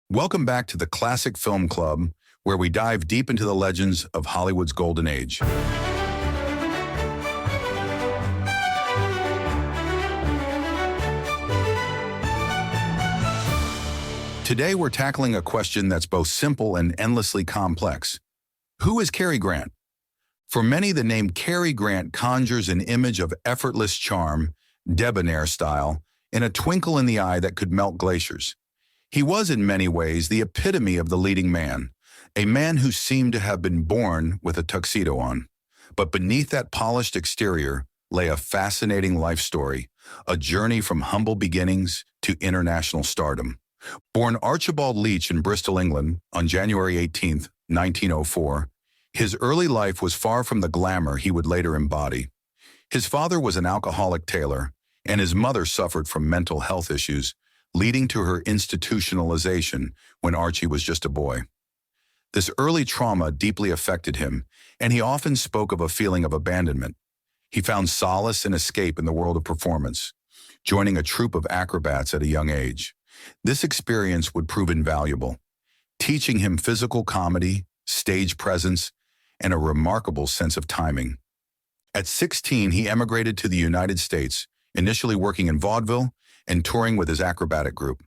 Welcome back to the Classic Film Club, where we dive deep into the legends of Hollywood's golden age. Today we're tackling a question that's both simple and endlessly complex. Who is Cary Grant? For many, the name Cary Grant conjures an image of effortless charm, debonair style, and a twinkle in the eye that could melt glaciers. He was in many ways the epitome of the leading man, a man who seemed to have been born with a tuxedo on. But beneath that polished exterior lay a fascinating life story, a journey from humble beginnings to international stardom. Born Archibald Leach in Bristol, England, on January 18, 1904, his early life was far from the glamour he would later embody. His father was an alcoholic tailor, and his mother suffered from mental health issues, leading to her institutionalization when Archie was just a boy. This early trauma deeply affected him, and he often spoke of a feeling of abandonment. He found solace and escape in the world of performance, joining a troupe of acrobats at a young age. This experience would prove invaluable, teaching him physical comedy, stage presence, and a remarkable sense of timing. At 16, he emigrated to the United States, initially working in vaudeville and touring with his acrobatic group.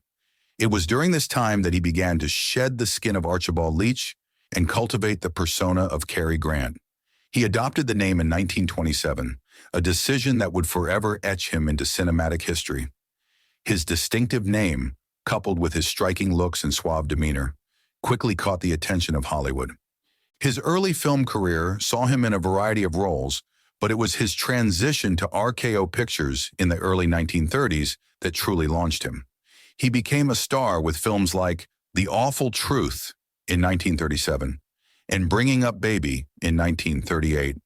It was during this time that he began to shed the skin of Archibald Leach and cultivate the persona of Cary Grant. He adopted the name in 1927, a decision that would forever etch him into cinematic history. His distinctive name, coupled with his striking looks and suave demeanor, quickly caught the attention of Hollywood. His early film career saw him in a variety of roles, but it was his transition to RKO Pictures in the early 1930s that truly launched him. He became a star with films like The Awful Truth in 1937 and Bringing Up Baby in 1938,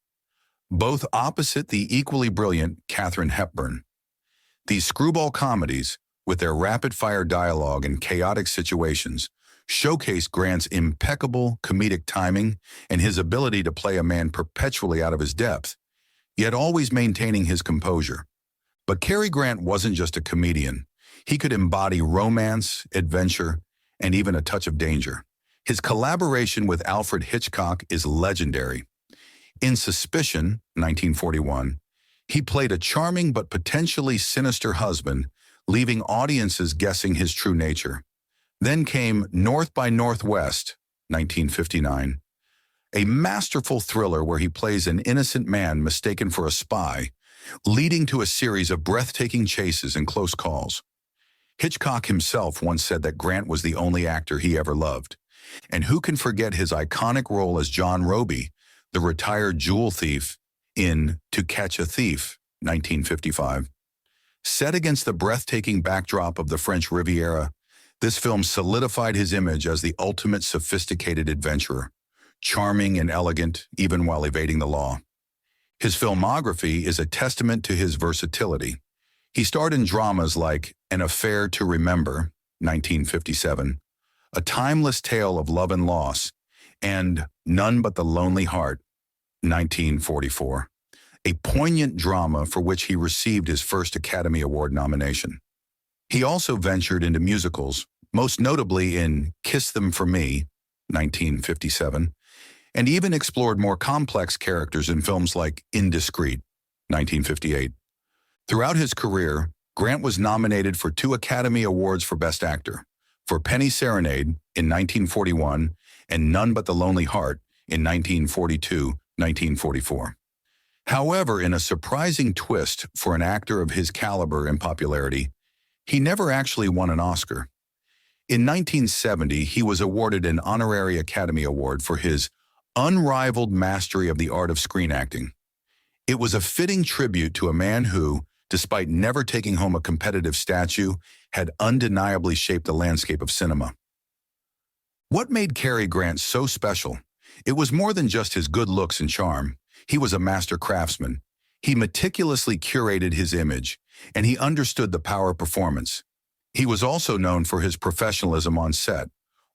both opposite the equally brilliant Katharine Hepburn. These screwball comedies, with their rapid-fire dialogue and chaotic situations, showcased Grant's impeccable comedic timing and his ability to play a man perpetually out of his depth, yet always maintaining his composure. But Cary Grant wasn't just a comedian. He could embody romance, adventure, and even a touch of danger. His collaboration with Alfred Hitchcock is legendary. In Suspicion, 1941, he played a charming but potentially sinister husband, leaving audiences guessing his true nature. Then came North by Northwest, 1959, a masterful thriller where he plays an innocent man mistaken for a spy, leading to a series of breathtaking chases and close calls. Hitchcock himself once said that Grant was the only actor he ever loved. And who can forget his iconic role as John Roby, the retired jewel thief, in To Catch a Thief, 1955. Set against the breathtaking backdrop of the French Riviera, this film solidified his image as the ultimate sophisticated adventurer, charming and elegant even while evading the law. His filmography is a testament to his versatility. He starred in dramas like An Affair to Remember, 1957, A Timeless Tale of Love and Loss, and None But the Lonely Heart, 1944, a poignant drama for which he received his first Academy Award nomination. He also ventured into musicals, most notably in Kiss Them for Me, 1957, and even explored more complex characters in films like Indiscreet, 1958. Throughout his career, Grant was nominated for 2 Academy Awards for Best Actor, for Penny Serenade in 1941 and None But the Lonely Heart in 1942-1944. However, in a surprising twist for an actor of his caliber and popularity, he never actually won an Oscar. In 1970, he was awarded an honorary Academy Award for his unrivaled mastery of the art of screen acting. It was a fitting tribute to a man who, despite never taking home a competitive statue, had undeniably shaped the landscape of cinema. What made Cary Grant so special? It was more than just his good looks and charm. He was a master craftsman. He meticulously curated his image, and he understood the power of performance. He was also known for his professionalism on set,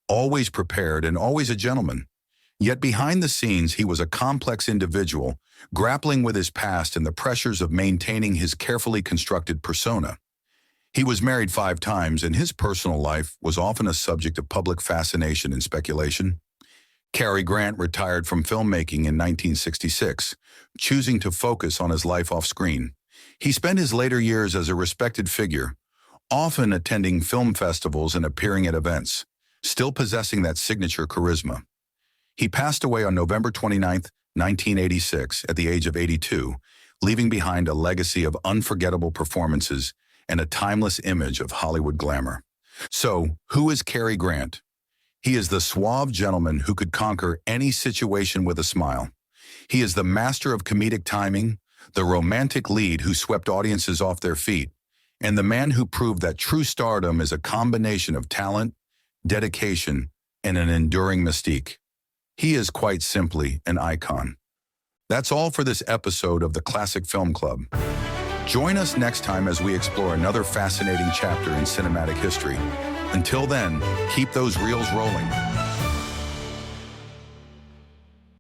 always prepared and always a gentleman. Yet behind the scenes, he was a complex individual, grappling with his past and the pressures of maintaining his carefully constructed persona. He was married 5 times, and his personal life was often a subject of public fascination and speculation. Cary Grant retired from filmmaking in 1966, choosing to focus on his life off-screen. He spent his later years as a respected figure, often attending film festivals and appearing at events, still possessing that signature charisma. He passed away on November 29, 1986, at the age of 82, leaving behind a legacy of unforgettable performances and a timeless image of Hollywood glamour. So, who is Cary Grant? He is the suave gentleman who could conquer any situation with a smile. He is the master of comedic timing, the romantic lead who swept audiences off their feet, and the man who proved that true stardom is a combination of talent, dedication, and an enduring mystique. He is quite simply an icon. That's all for this episode of the Classic Film Club. Join us next time as we explore another fascinating chapter in cinematic history. Until then, keep those reels rolling.